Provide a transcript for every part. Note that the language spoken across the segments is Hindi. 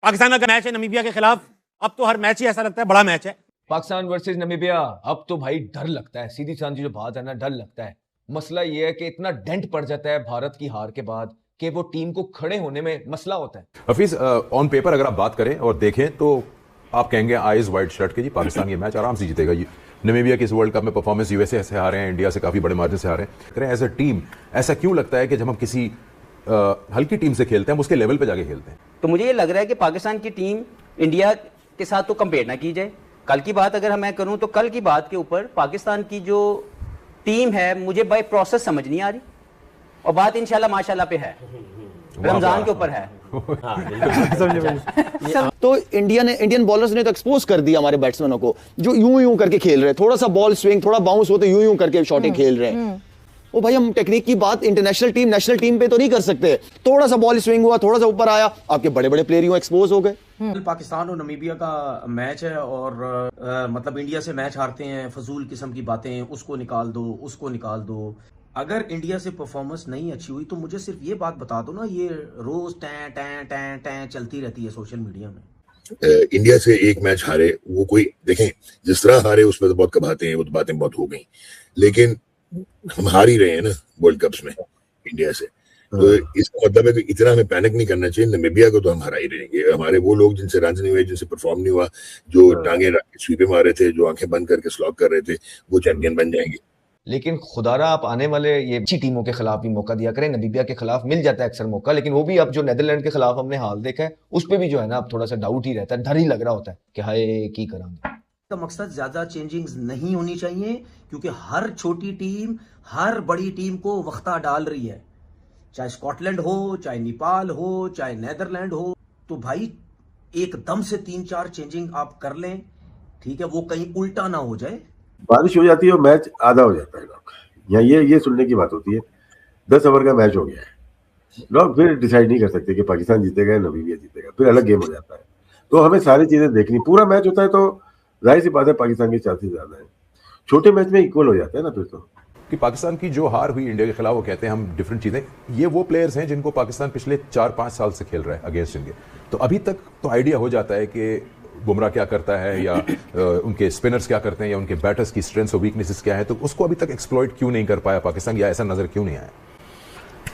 पाकिस्तान का मैच है नमीबिया के खिलाफ, अब तो हर मैच ही ऐसा लगता है बड़ा मैच है। पाकिस्तान वर्सेस नमीबिया, अब तो भाई डर लगता है, सीधी सादी जो बात है ना, डर लगता है। मसला ये है कि इतना डेंट पड़ जाता है भारत की हार के बाद कि वो टीम को खड़े होने में मसला होता है। हफीज, ऑन पेपर अगर आप बात करें और देखें तो आप कहेंगे आइज वाइड शर्ट के जी पाकिस्तान ये मैच आराम से जीतेगा। नमीबिया की इस वर्ल्ड कप में परफॉर्मेंस यूएसए से हारे हैं, इंडिया से काफी बड़े मार्जिन से हारे हैं। एज अ टीम ऐसा क्यों लगता है कि जब हम किसी हल्की टीम से खेलते हैं हम उसके लेवल पे जाके खेलते हैं? तो मुझे ये लग रहा है कि पाकिस्तान की टीम इंडिया के साथ तो कंपेयर ना की जाए। कल की बात अगर मैं करूं तो कल की बात के ऊपर पाकिस्तान की जो टीम है मुझे बाय प्रोसेस समझ नहीं आ रही, और बात इंशाल्लाह माशाल्लाह पे है, रमजान के ऊपर है। तो इंडियन बॉलर्स ने तो एक्सपोज कर दिया हमारे बैट्समैनों को, जो यूं यूं करके खेल रहे हैं, थोड़ा सा बॉल स्विंग थोड़ा बाउंस हो तो यूं यूं करके शॉटिंग खेल रहे हैं। ओ भाई, हम टेक्निक की बात इंटरनेशनल टीम नेशनल टीम पे तो नहीं कर सकते। थोड़ा सा बॉल स्विंग हुआ, थोड़ा सा ऊपर आया, आपके बड़े बड़े प्लेयर यूं एक्सपोज हो गए। पाकिस्तान और नमीबिया का मैच है और मतलब इंडिया से मैच हारते हैं, फजूल किस्म की बातें, उसको निकाल दो उसको निकाल दो। अगर इंडिया से परफॉर्मेंस नहीं अच्छी हुई तो मुझे सिर्फ ये बात बता दो ना, ये रोज टैं टैं टैं टैं चलती रहती है सोशल मीडिया में। इंडिया से एक मैच हारे, वो कोई देखें जिस तरह हारे उसमें तो बहुत कबाते हैं, वो तो बातें बहुत हो गई, लेकिन हम हार ही रहे हैं ना वर्ल्ड कप्स में इंडिया से। तो इसका मतलब है कि इतना हमें पैनिक नहीं करना चाहिए। नमीबिया को तो हम हरा ही रहेंगे। हमारे वो लोग जिनसे रन नहीं हुए, जिनसे परफॉर्म नहीं हुआ, जो टांगे स्वीपे मारे थे, जो आंखें बंद करके स्लॉग कर रहे थे, वो चैंपियन बन जाएंगे। लेकिन खुदारा आप आने वाले ये अच्छी टीमों के खिलाफ भी मौका दिया करें। नमीबिया के खिलाफ मिल जाता है अक्सर मौका, लेकिन वो भी अब जो नेदरलैंड के खिलाफ हमने हाल देखा है उस पर भी जो है ना अब थोड़ा सा डाउट ही रहता है, डर ही लग रहा होता है कि हाय की करांगे। का मकसद ज्यादा चेंजिंग्स नहीं होनी चाहिए, क्योंकि हर छोटी टीम हर बड़ी टीम को वक्ता डाल रही है, चाहे स्कॉटलैंड हो, चाहे नेपाल हो, चाहे नेदरलैंड हो। तो भाई एकदम से 3-4 चेंजिंग आप कर लें, ठीक है, वो कहीं उल्टा ना हो जाए। बारिश हो जाती है और मैच आधा हो जाता है लोग, या ये सुनने की बात होती है 10 ओवर का मैच हो गया है, लोग फिर डिसाइड नहीं कर सकते कि पाकिस्तान जीतेगा या नमीबिया जीतेगा, फिर अलग गेम हो जाता है। तो हमें सारी चीजें देखनी, पूरा मैच होता है तो जाहिर सी बात है पाकिस्तान के चांसेस ज्यादा है, छोटे मैच में इक्वल हो जाता है ना फिर तो। कि पाकिस्तान की जो हार हुई इंडिया के खिलाफ, वो कहते हैं हम डिफरेंट चीजें, ये वो प्लेयर्स हैं जिनको पाकिस्तान पिछले 4-5 साल से खेल रहा है अगेंस्ट इंडिया। तो अभी तक तो आइडिया हो जाता है कि बुमराह क्या करता है, या उनके स्पिनर्स क्या करते हैं, या उनके बैटर्स की स्ट्रेंथ्स और वीकनेसेस क्या है, तो उसको अभी तक एक्सप्लॉइट क्यों नहीं कर पाया पाकिस्तान, या ऐसा नजर क्यों नहीं आया?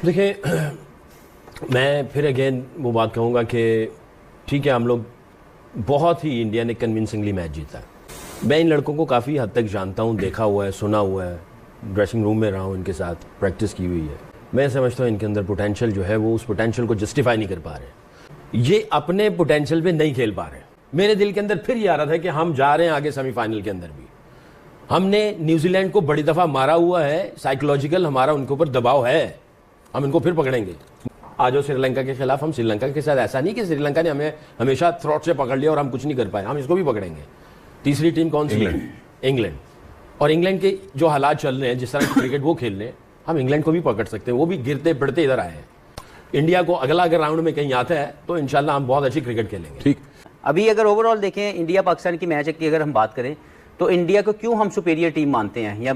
देखिए, मैं फिर अगेन वो बात कहूँगा कि ठीक है, हम लोग बहुत ही इंडिया ने कन्विंसिंगली मैच जीता है। मैं इन लड़कों को काफ़ी हद तक जानता हूँ, देखा हुआ है, सुना हुआ है, ड्रेसिंग रूम में रहा हूँ, इनके साथ प्रैक्टिस की हुई है। मैं समझता हूँ इनके अंदर पोटेंशियल जो है वो उस पोटेंशियल को जस्टिफाई नहीं कर पा रहे, ये अपने पोटेंशियल पे नहीं खेल पा रहे। मेरे दिल के अंदर फिर ये आ रहा था कि हम जा रहे हैं आगे सेमीफाइनल के अंदर भी। हमने न्यूजीलैंड को बड़ी दफ़ा मारा हुआ है, साइकोलॉजिकल हमारा उनके ऊपर दबाव है, हम इनको फिर पकड़ेंगे। आज श्रीलंका के खिलाफ हम श्रीलंका के साथ ऐसा नहीं कि श्रीलंका ने हमें हमेशा थ्रॉट से पकड़ लिया और हम कुछ नहीं कर पाए, हम इसको भी पकड़ेंगे। तीसरी टीम कौन सी? इंग्लैंड। और इंग्लैंड के जो हालात चल रहे हैं, जिस तरह क्रिकेट वो खेल रहे हैं, हम इंग्लैंड को भी पकड़ सकते हैं। वो भी गिरते पड़ते इधर आए हैं। इंडिया को अगला अगर राउंड में कहीं आता है तो इंशाल्लाह हम बहुत अच्छी क्रिकेट खेलेंगे। ठीक। अभी अगर ओवरऑल देखें इंडिया पाकिस्तान की मैच की अगर हम बात करें तो इंडिया को क्यों हम सुपीरियर टीम मानते हैं, या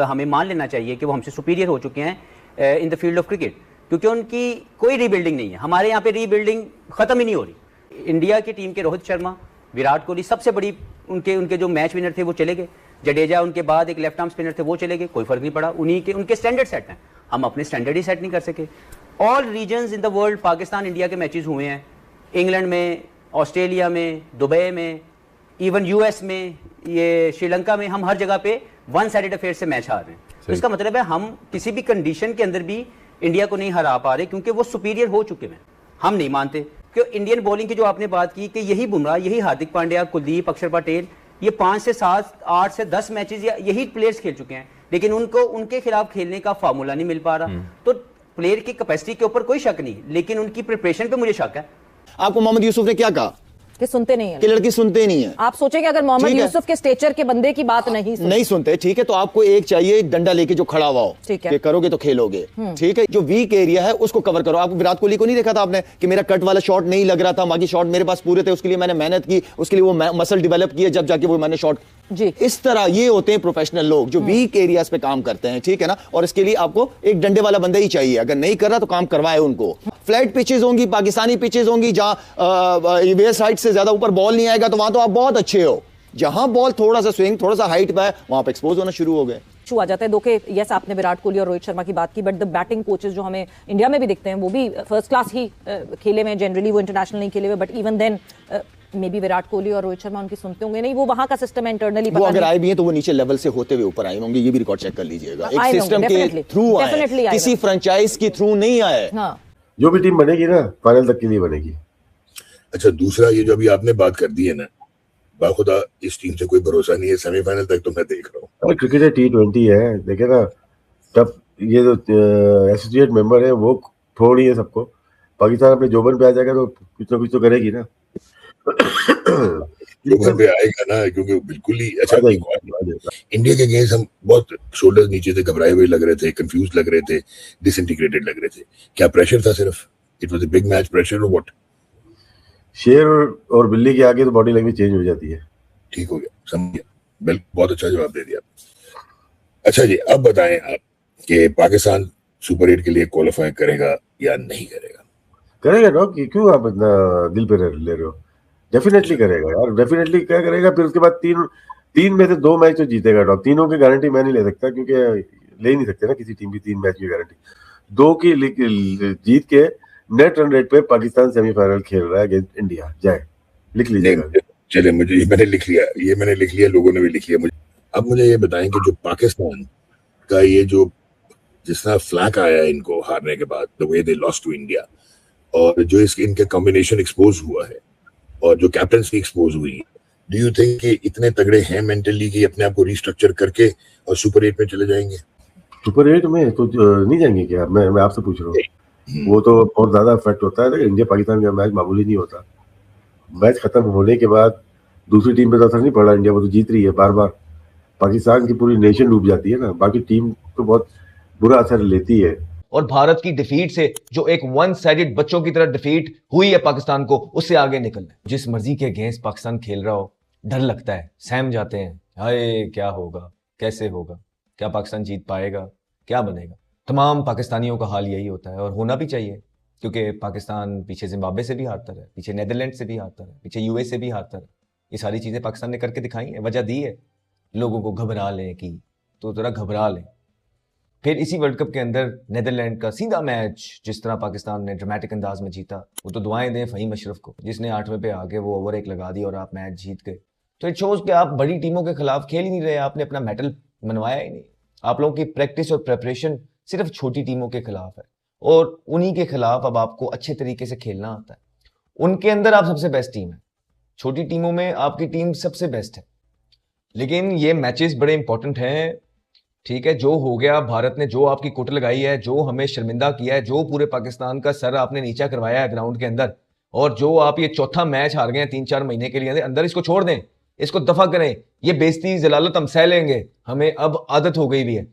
हमें मान लेना चाहिए कि वो हमसे सुपीरियर हो चुके हैं in the field of cricket, क्योंकि उनकी कोई रीबिल्डिंग नहीं है। हमारे यहाँ पे रीबिल्डिंग खत्म ही नहीं हो रही। इंडिया की टीम के रोहित शर्मा, विराट कोहली सबसे बड़ी उनके जो मैच विनर थे वो चले गए, जडेजा उनके बाद एक लेफ्ट आर्म स्पिनर थे वो चले गए, कोई फर्क नहीं पड़ा। उनके स्टैंडर्ड सेट हैं, हम अपने स्टैंडर्ड ही सेट नहीं कर सके। All reasons in the world Pakistan India के मैचेस हुए हैं, इंग्लैंड में, ऑस्ट्रेलिया में, दुबई में, इवन यूएस में, ये श्रीलंका में, हम हर जगह पे वन साइडेड अफेयर से मैच हार रहे हैं। इसका मतलब है हम किसी भी कंडीशन के अंदर भी इंडिया को नहीं हरा पा रहे, क्योंकि वो सुपीरियर हो चुके हैं। हम नहीं मानते कि इंडियन बॉलिंग की जो आपने बात की कि यही बुमराह, यही हार्दिक पांड्या, कुलदीप, अक्षर पटेल, ये 5 से 7, 8 से 10 मैचेस या यही प्लेयर्स खेल चुके हैं, लेकिन उनको उनके खिलाफ खेलने का फार्मूला नहीं मिल पा रहा। तो प्लेयर की कैपेसिटी के ऊपर कोई शक नहीं, लेकिन उनकी प्रिपरेशन पे मुझे शक है। आपको मोहम्मद यूसुफ ने क्या कहा कि सुनते नहीं है, कि लड़की सुनते नहीं है। आप सोचे कि अगर मोहम्मद यूसुफ के स्टेचर के बंदे की बात नहीं सुनते, ठीक है, तो आपको एक चाहिए डंडा लेके जो खड़ा हुआ हो, ठीक है, कि करोगे तो खेलोगे, ठीक है। जो वीक एरिया है उसको कवर करो। आप विराट कोहली को नहीं देखा था आपने कि मेरा कट वाला शॉट नहीं लग रहा था, बाकी शॉट मेरे पास पूरे थे, उसके लिए मैंने मेहनत की, उसके लिए वो मसल डेवलप किए, जब जाके वो मैंने शॉट जी। इस तरह ये होते हैं प्रोफेशनल लोग जो वीक एरियाज पे काम करते हैं, ठीक है ना। और इसके लिए आपको एक डंडे वाला बंदा ही चाहिए, अगर नहीं कर रहा तो काम करवाए उनको। फ्लैट पिचेस होंगी, पाकिस्तानी पिचेस होंगी, जहां वेस्ट हाइट से ज्यादा ऊपर बॉल नहीं आएगा, तो वहां तो आप बहुत अच्छे हो। जहां बॉल थोड़ा सा स्विंग, थोड़ा सा हाइट पे है, वहां पे एक्सपोज होना शुरू हो गए। इशू आ जाता है दो के। यस, आपने विराट कोहली और रोहित शर्मा की बात की, बट द बैटिंग कोचेस जो हमें इंडिया में भी दिखते हैं वो भी फर्स्ट क्लास ही खेले में, जनरली वो इंटरनेशनल नहीं खेले हुए, but even then may be Virat Kohli और रोहित शर्मा उनकी सुनते होंगे नहीं, वो वहां का सिस्टम है इंटरनली। वो अगर आए भी हैं तो वो नीचे लेवल से होते हुए ऊपर आए होंगे, ये भी रिकॉर्ड चेक कर लीजिएगा। एक सिस्टम के थ्रू आए, किसी फ्रेंचाइज के थ्रू नहीं आए। जो भी टीम बनेगी ना, फाइनल तक के लिए बनेगी। अच्छा, दूसरा ये जो अभी आपने बात कर दी है ना, बाखुदा इस टीम से कोई भरोसा नहीं है, सेमीफाइनल तक तो मैं देख रहा हूँ। अरे क्रिकेट है, T20 है, देखे ना। तब ये जो एसोसिएट मेंबर है वो थोड़ी है सबको। पाकिस्तान अपने जोबन पे आ जाएगा तो कुछ ना कुछ तो करेगी ना। जोबन पे आएगा ना, क्योंकि बिल्कुल ही अच्छा इंडिया के अगेंस्ट हम बहुत शोल्डर्स नीचे से घबराए हुए लग रहे थे, कंफ्यूज लग रहे थे, डिसइंटीग्रेटेड लग रहे थे। क्या प्रेशर था सिर्फ? It was a big match pressure और व्हाट? शेर और बिल्ली के आगे तो बॉडी लैंग्वेज चेंज हो जाती है। ठीक हो गया, समझ गया। बिल्कुल, बहुत अच्छा जवाब दे दिया। अच्छा जी, अब बताएं आप कि पाकिस्तान सुपर 8 के लिए क्वालिफाई करेगा या नहीं करेगा? करेगा ना, कि क्यों आप इतना दिल पे ले रहे हो? डेफिनेटली करेगा यार, डेफिनेटली क्या करेगा। फिर उसके बाद तीन में से 2 मैच तो जीतेगा डॉग। तीनों की गारंटी मैं नहीं ले सकता, क्योंकि ले ही नहीं सकते ना किसी टीम की 3 मैच की गारंटी। 2 की जीत के नेट रन रेट पे पाकिस्तान सेमीफाइनल खेल रहा है अगेंस्ट इंडिया। जाए, लिख लीजिएगा। चले, मुझे ये मैंने लिख लिया, लोगों ने भी लिख लिया। मुझे अब मुझे ये बताएं कि जो पाकिस्तान का ये जो जिस तरह फ्लैक आया है इनको हारने के बाद, the way they lost to India, और जो इनके कॉम्बिनेशन एक्सपोज हुआ है और जो कैप्टनसी एक्सपोज हुई, डू यू थिंक कि इतने तगड़े हैं मेंटली कि अपने आप को रिस्ट्रक्चर करके और सुपर 8 में चले जाएंगे? सुपर 8 में तो नहीं जाएंगे क्या? मैं आपसे पूछ रहा हूँ। वो तो बहुत ज्यादा इफेक्ट होता है। इंडिया पाकिस्तान का मैच मामूली नहीं होता। मैच खत्म होने के बाद दूसरी टीम पे तो असर नहीं पड़ा। इंडिया वो तो जीत रही है बार बार। पाकिस्तान की पूरी नेशन डूब जाती है ना, बाकी टीम तो बहुत बुरा असर लेती है। और भारत की डिफीट से जो एक वन साइडेड बच्चों की तरह डिफीट हुई है पाकिस्तान को, उससे आगे निकलना है। जिस मर्जी के अगेंस्ट पाकिस्तान खेल रहा हो, डर लगता है, सहम जाते हैं, हाय क्या होगा, कैसे होगा, क्या पाकिस्तान जीत पाएगा, क्या बनेगा। तमाम पाकिस्तानियों का हाल यही होता है, और होना भी चाहिए, क्योंकि पाकिस्तान पीछे जिम्बाब्वे से भी हारता है, पीछे नीदरलैंड से भी हारता है, पीछे यूएस से भी हारता है। ये सारी चीजें पाकिस्तान ने करके दिखाई है, वजह दी है लोगों को घबरा लें की, तो जरा घबरा लें। फिर इसी वर्ल्ड कप के अंदर नीदरलैंड का सीधा मैच जिस तरह पाकिस्तान ने ड्रामेटिक अंदाज में जीता, वो तो दुआएं दें फ़हीम अशरफ को, जिसने 8वें पे आके वो ओवर 1 लगा दी और आप मैच जीत गए। तो इट शोज कि आप बड़ी टीमों के खिलाफ खेल ही नहीं रहे, आपने अपना मेडल मनवाया ही नहीं। आप लोगों की प्रैक्टिस और प्रेपरेशन सिर्फ छोटी टीमों के खिलाफ है, और उन्हीं के खिलाफ अब आपको अच्छे तरीके से खेलना आता है। उनके अंदर आप सबसे बेस्ट टीम है, छोटी टीमों में आपकी टीम सबसे बेस्ट है। लेकिन ये मैचेस बड़े इंपॉर्टेंट हैं, ठीक है। जो हो गया, भारत ने जो आपकी कुट लगाई है, जो हमें शर्मिंदा किया है, जो पूरे पाकिस्तान का सर आपने नीचा करवाया है ग्राउंड के अंदर, और जो आप ये चौथा मैच हार गए हैं 3-4 महीने के लिए अंदर, इसको छोड़ दें, इसको दफा करें। ये बेइज्जती जलालत हम सह लेंगे, हमें अब आदत हो गई भी है।